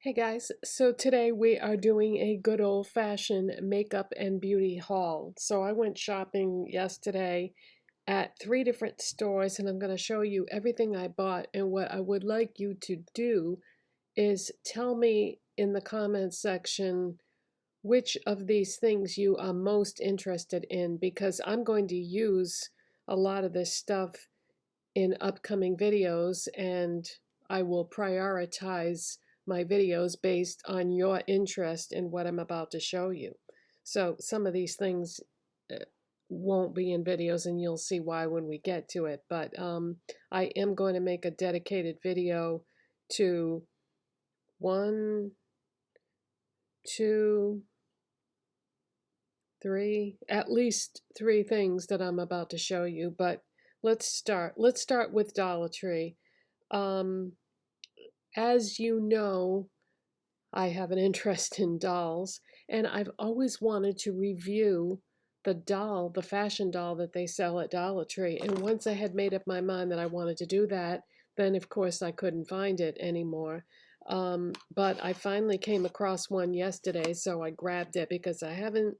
Hey guys, so today we are doing a good old-fashioned makeup and beauty haul. So I went shopping yesterday at 3 different stores and I'm going to show you everything I bought, and what I would like you to do is tell me in the comments section which of these things you are most interested in, because I'm going to use a lot of this stuff in upcoming videos, and I will prioritize my videos based on your interest in what I'm about to show you. So some of these things won't be in videos, and you'll see why when we get to it. But I am going to make a dedicated video to one, two, three, at least 3 things that I'm about to show you. But let's start. Let's start with Dollar Tree. Um, as you know, I have an interest in dolls, and I've always wanted to review the fashion doll that they sell at Dollar Tree. And once I had made up my mind that I wanted to do that, then of course I couldn't find it anymore. But I finally came across one yesterday, so I grabbed it because I haven't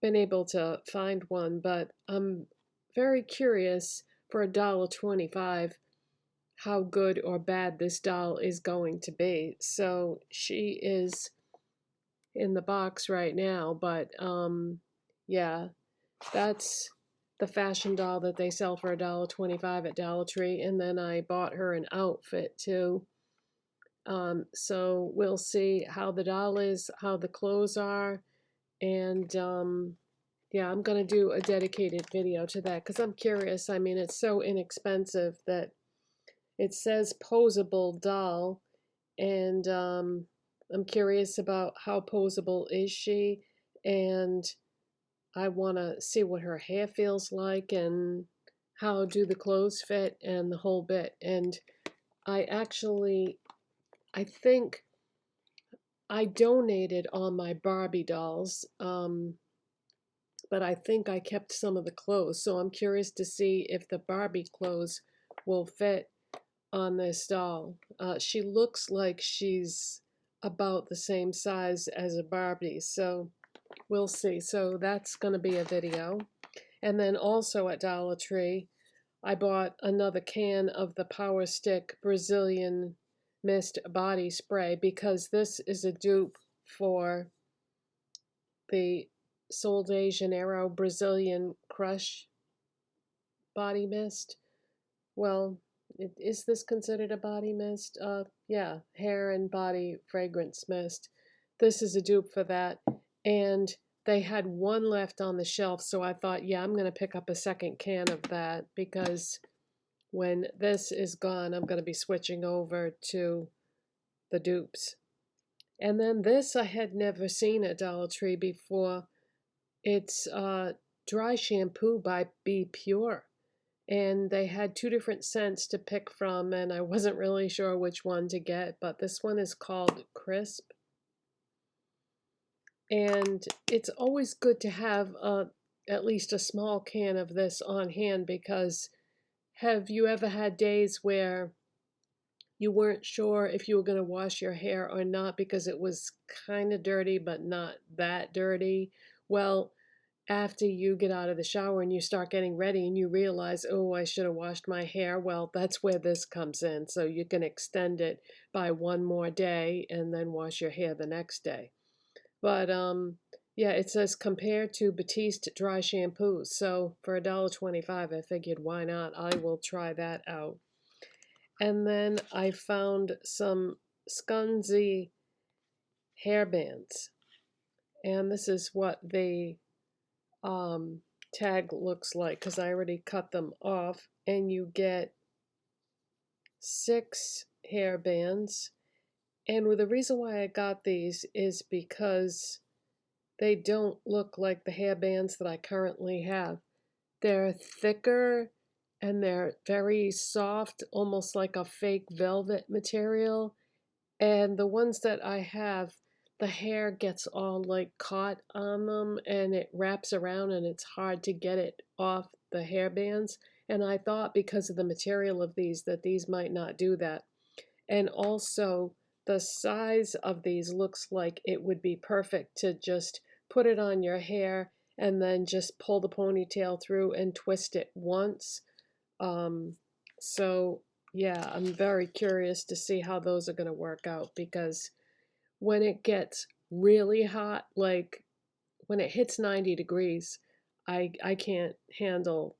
been able to find one, but I'm very curious for $1.25 how good or bad this doll is going to be. So she is in the box right now, but yeah, that's the fashion doll that they sell for $1.25 at Dollar Tree, and then I bought her an outfit too. So we'll see how the doll is, how the clothes are, and yeah, I'm gonna do a dedicated video to that because I'm curious. I mean, it's so inexpensive that it says posable doll, and I'm curious about how posable is she, and I want to see what her hair feels like and how do the clothes fit and the whole bit. And I think I donated all my Barbie dolls, but I think I kept some of the clothes, so I'm curious to see if the Barbie clothes will fit on this doll. She looks like she's about the same size as a Barbie, so we'll see. So that's going to be a video. And then also at Dollar Tree, I bought another can of the Power Stick Brazilian Mist Body Spray because this is a dupe for the Sol de Janeiro Brazilian Crush Body Mist. Well, is this considered a body mist? Yeah, hair and body fragrance mist. This is a dupe for that. And they had one left on the shelf, so I thought, yeah, I'm going to pick up a second can of that because when this is gone, I'm going to be switching over to the dupes. And then this I had never seen at Dollar Tree before. It's dry shampoo by Be Pure, and they had 2 different scents to pick from, and I wasn't really sure which one to get, but this one is called Crisp. And it's always good to have at least a small can of this on hand, because have you ever had days where you weren't sure if you were going to wash your hair or not because it was kind of dirty but not that dirty? Well, after you get out of the shower and you start getting ready and you realize, oh, I should have washed my hair, well, that's where this comes in. So you can extend it by one more day and then wash your hair the next day. But yeah, it says compared to Batiste dry shampoo. So for $1.25, I figured why not? I will try that out. And then I found some Scunzy hairbands. And this is what the tag looks like, because I already cut them off, and you get 6 hair bands. And the reason why I got these is because they don't look like the hair bands that I currently have. They're thicker and they're very soft, almost like a fake velvet material. And the ones that I have, the hair gets all like caught on them and it wraps around and it's hard to get it off the hair bands. And I thought because of the material of these that these might not do that. And also the size of these looks like it would be perfect to just put it on your hair and then just pull the ponytail through and twist it once. Um, so yeah, I'm very curious to see how those are going to work out, because when it gets really hot, like when it hits 90 degrees, I can't handle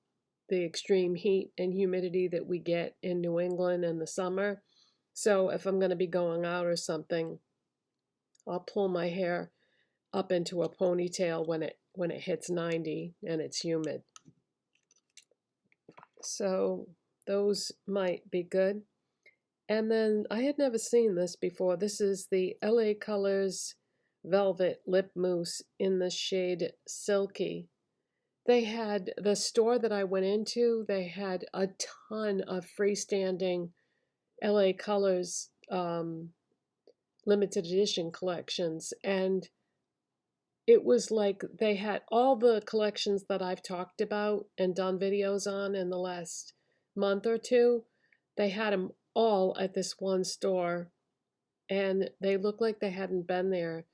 the extreme heat and humidity that we get in New England in the summer. So if I'm going to be going out or something, I'll pull my hair up into a ponytail when it hits 90 and it's humid. So those might be good. And then I had never seen this before. This is the LA Colors Velvet Lip Mousse in the shade Silky. They had, the store that I went into, they had a ton of freestanding LA Colors limited edition collections. And it was like they had all the collections that I've talked about and done videos on in the last month or two. They had them all at this one store, and they looked like they hadn't been there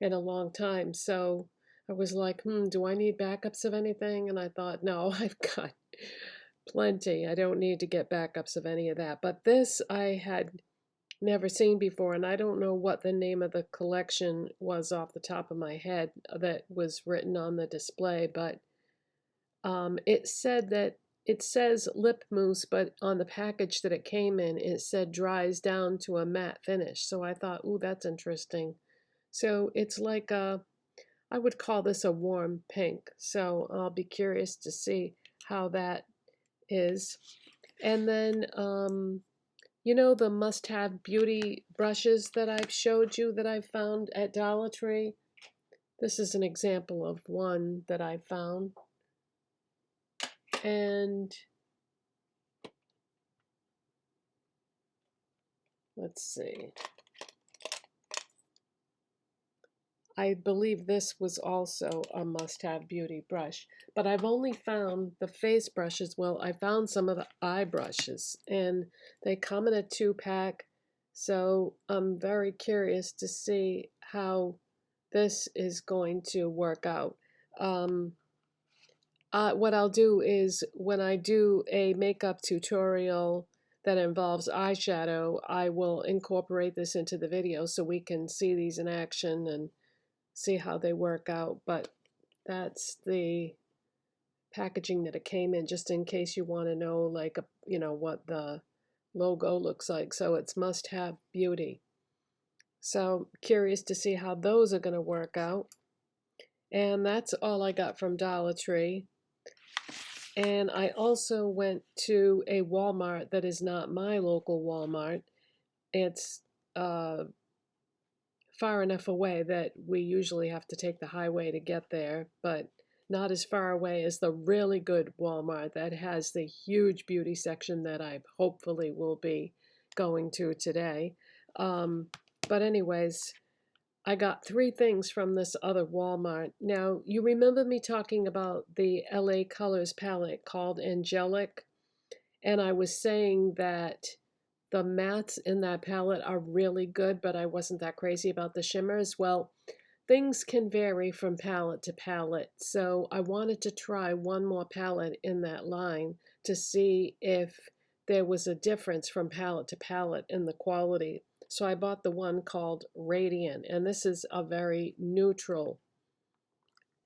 in a long time. So I was like, do I need backups of anything? And I thought, no, I've got plenty. I don't need to get backups of any of that. But this I had never seen before, and I don't know what the name of the collection was off the top of my head that was written on the display, but it said that it says lip mousse, but on the package that it came in, it said dries down to a matte finish. So I thought, ooh, that's interesting. So it's like I would call this a warm pink. So I'll be curious to see how that is. And then you know the must-have beauty brushes that I've showed you that I found at Dollar Tree? This is an example of one that I found. And let's see. I believe this was also a must-have beauty brush, but I've only found the face brushes. Well, I found some of the eye brushes, and they come in a 2-pack, so I'm very curious to see how this is going to work out. What I'll do is when I do a makeup tutorial that involves eyeshadow, I will incorporate this into the video so we can see these in action and see how they work out. But that's the packaging that it came in, just in case you want to know, like, you know, what the logo looks like. So it's must have beauty. So curious to see how those are going to work out. And that's all I got from Dollar Tree. And I also went to a Walmart that is not my local Walmart. It's far enough away that we usually have to take the highway to get there, but not as far away as the really good Walmart that has the huge beauty section that I hopefully will be going to today. But anyways, I got 3 things from this other Walmart. Now, you remember me talking about the LA Colors palette called Angelic, and I was saying that the mattes in that palette are really good, but I wasn't that crazy about the shimmers. Well, things can vary from palette to palette, so I wanted to try one more palette in that line to see if there was a difference from palette to palette in the quality. So I bought the one called Radiant, and this is a very neutral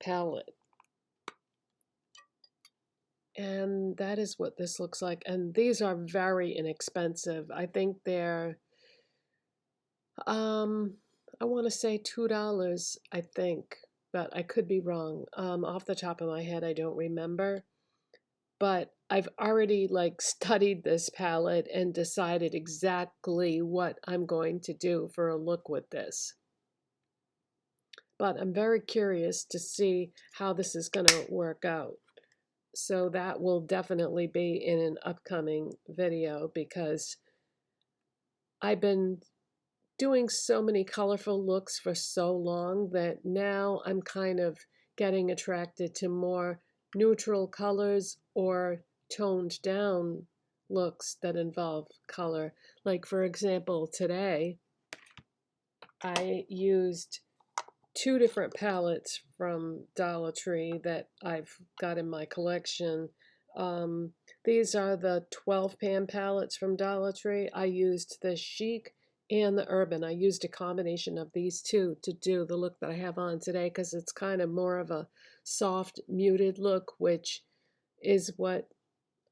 palette. And that is what this looks like. And these are very inexpensive. I think they're, I want to say $2, I think, but I could be wrong. Off the top of my head, I don't remember. But I've already like studied this palette and decided exactly what I'm going to do for a look with this. But I'm very curious to see how this is going to work out. So that will definitely be in an upcoming video, because I've been doing so many colorful looks for so long that now I'm kind of getting attracted to more neutral colors or toned down looks that involve color. Like, for example, today I used two different palettes from Dollar Tree that I've got in my collection. Um, these are the 12 pan palettes from Dollar Tree. I used the Chic and the Urban. I used a combination of these two to do the look that I have on today because it's kind of more of a soft, muted look, which is what,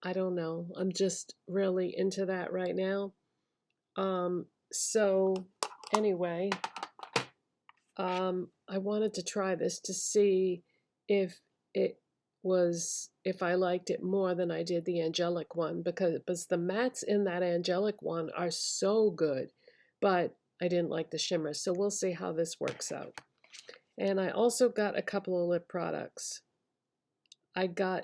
I don't know, I'm just really into that right now. So anyway, I wanted to try this to see if if I liked it more than I did the angelic one, because the mattes in that angelic one are so good, but I didn't like the shimmer. So we'll see how this works out. And I also got a couple of lip products. I got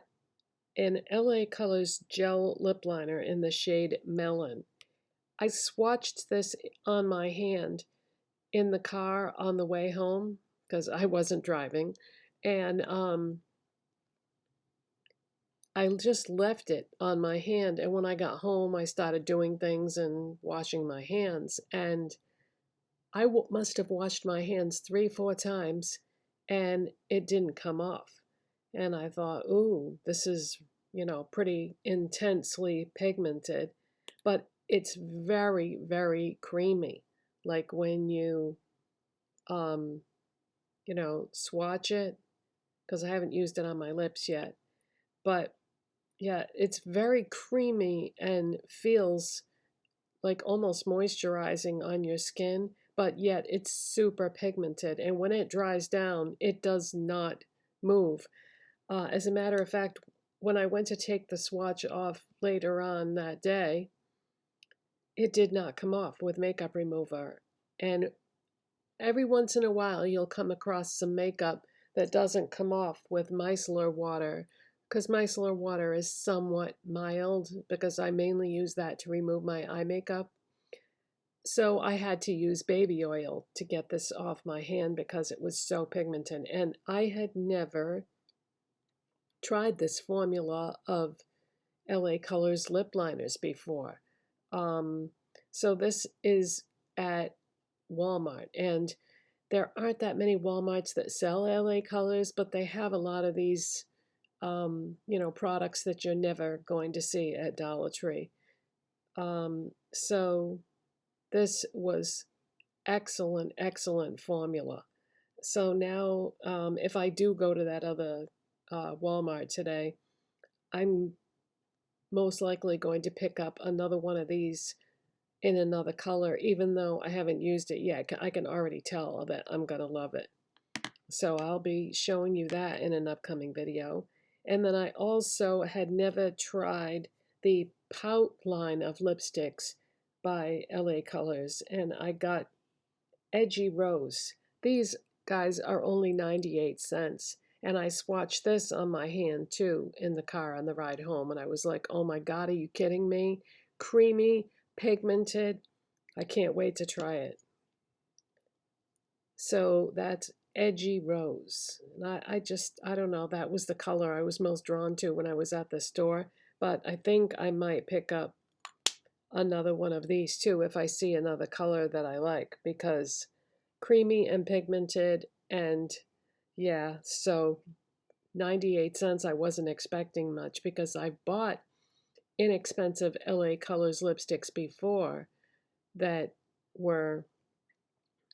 an LA Colors gel lip liner in the shade Melon. I swatched this on my hand in the car on the way home because I wasn't driving, and I just left it on my hand. And when I got home, I started doing things and washing my hands, and must have washed my hands 3, 4 times, and it didn't come off. And I thought, ooh, this is, pretty intensely pigmented, but it's very, very creamy. Like when you um, swatch it, because I haven't used it on my lips yet. But yeah, it's very creamy and feels like almost moisturizing on your skin, but yet it's super pigmented. And when it dries down, it does not move. As a matter of fact, when I went to take the swatch off later on that day, it did not come off with makeup remover. And every once in a while, you'll come across some makeup that doesn't come off with micellar water, because micellar water is somewhat mild, because I mainly use that to remove my eye makeup. So I had to use baby oil to get this off my hand because it was so pigmented. And I had never tried this formula of LA Colors lip liners before. Um, so this is at Walmart, and there aren't that many Walmarts that sell LA Colors, but they have a lot of these, products that you're never going to see at Dollar Tree. So this was excellent, excellent formula. So now, if I do go to that other Walmart today, I'm most likely going to pick up another one of these in another color, even though I haven't used it yet. I can already tell that I'm going to love it. So I'll be showing you that in an upcoming video. And then I also had never tried the Pout line of lipsticks by LA Colors, and I got Edgy Rose. These guys are only 98 cents. And I swatched this on my hand too in the car on the ride home. And I was like, oh my God, are you kidding me? Creamy, pigmented. I can't wait to try it. So that's Edgy Rose. And I don't know, that was the color I was most drawn to when I was at the store. But I think I might pick up another one of these too if I see another color that I like, because creamy and pigmented, and yeah, so 98 cents, I wasn't expecting much because I bought inexpensive LA Colors lipsticks before that were,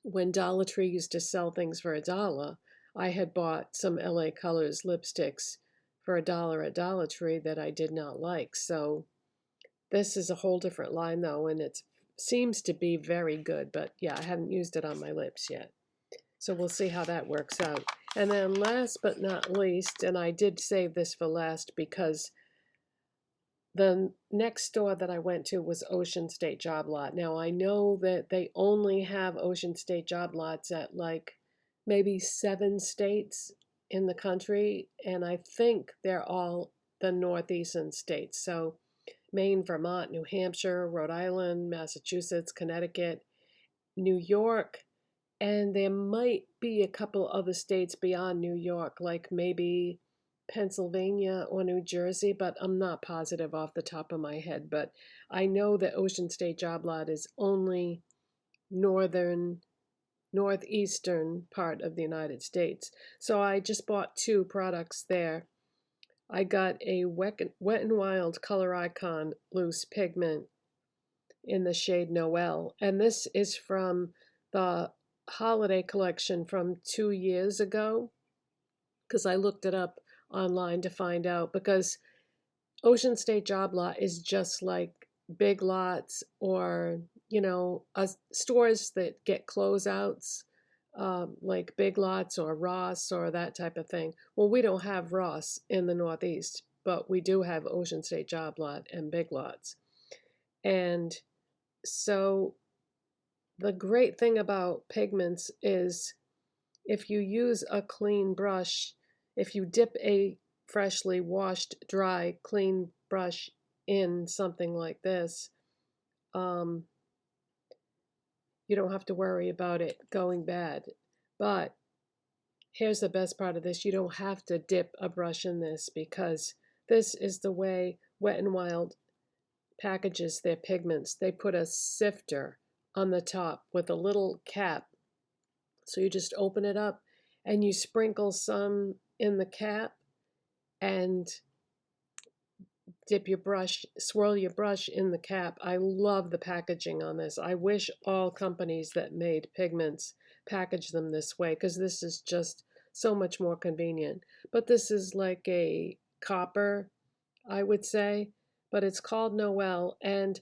when Dollar Tree used to sell things for $1, I had bought some LA Colors lipsticks for $1 at Dollar Tree that I did not like. So this is a whole different line though, and it seems to be very good, but yeah, I haven't used it on my lips yet. So we'll see how that works out. And then last but not least, and I did save this for last because the next store that I went to was Ocean State Job Lot. Now I know that they only have Ocean State Job Lots at like maybe 7 states in the country, and I think they're all the northeastern states. So Maine, Vermont, New Hampshire, Rhode Island, Massachusetts, Connecticut, New York, and there might be a couple other states beyond New York, like maybe Pennsylvania or New Jersey, but I'm not positive off the top of my head. But I know that Ocean State Job Lot is only northern northeastern part of the United States. So I just bought 2 products there. I got a Wet n Wild Color Icon loose pigment in the shade Noel, and this is from the holiday collection from 2 years ago, because I looked it up online to find out, because Ocean State Job Lot is just like Big Lots, or stores that get closeouts, like Big Lots or Ross or that type of thing. Well, we don't have Ross in the Northeast, but we do have Ocean State Job Lot and Big Lots. And so the great thing about pigments is if you use a clean brush, if you dip a freshly washed, dry, clean brush in something like this, you don't have to worry about it going bad. But here's the best part of this. You don't have to dip a brush in this, because this is the way Wet n Wild packages their pigments. They put a sifter on the top with a little cap. So you just open it up and you sprinkle some in the cap and dip your brush, swirl your brush in the cap. I love the packaging on this. I wish all companies that made pigments packaged them this way, because this is just so much more convenient. But this is like a copper, I would say, but it's called Noel. And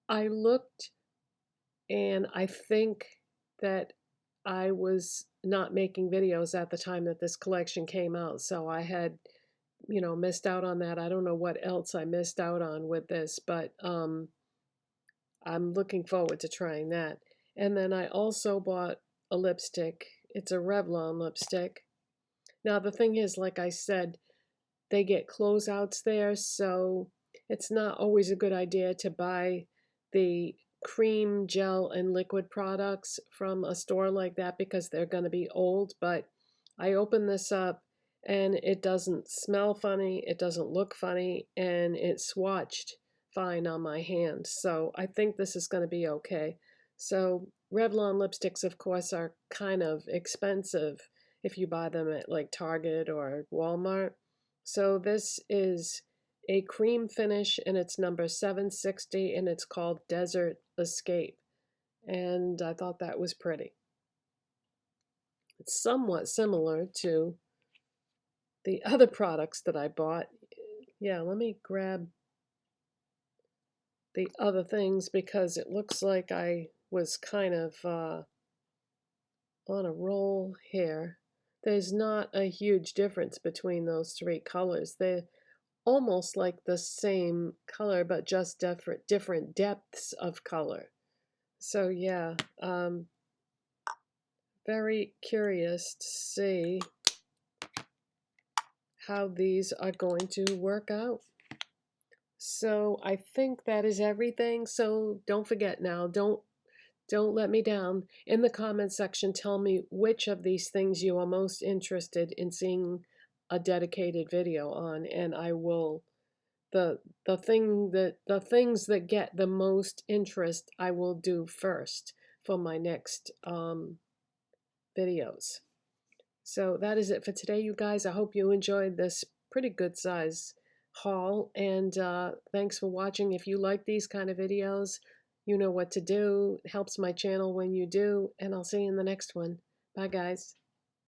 I looked, and I think that I was not making videos at the time that this collection came out, so I had missed out on that. I don't know what else I missed out on with this, but I'm looking forward to trying that. And then I also bought a lipstick. It's a Revlon lipstick. Now the thing is, like I said, they get closeouts there, so it's not always a good idea to buy the cream, gel, and liquid products from a store like that, because they're going to be old. But I opened this up, and it doesn't smell funny, it doesn't look funny, and it swatched fine on my hand. So I think this is going to be okay. So Revlon lipsticks, of course, are kind of expensive if you buy them at like Target or Walmart. So this is a cream finish, and it's number 760, and it's called Desert Escape. And I thought that was pretty. It's somewhat similar to the other products that I bought. Yeah, let me grab the other things, because it looks like I was kind of on a roll here. There's not a huge difference between those 3 colors. They're almost like the same color, but just different depths of color. So yeah, very curious to see how these are going to work out. So I think that is everything. So don't forget now, don't let me down. In the comment section, tell me which of these things you are most interested in seeing a dedicated video on, and I will the things that get the most interest I will do first for my next videos. So that is it for today, you guys. I hope you enjoyed this pretty good size haul, and thanks for watching. If you like these kind of videos, you know what to do. It helps my channel when you do, and I'll see you in the next one. Bye, guys.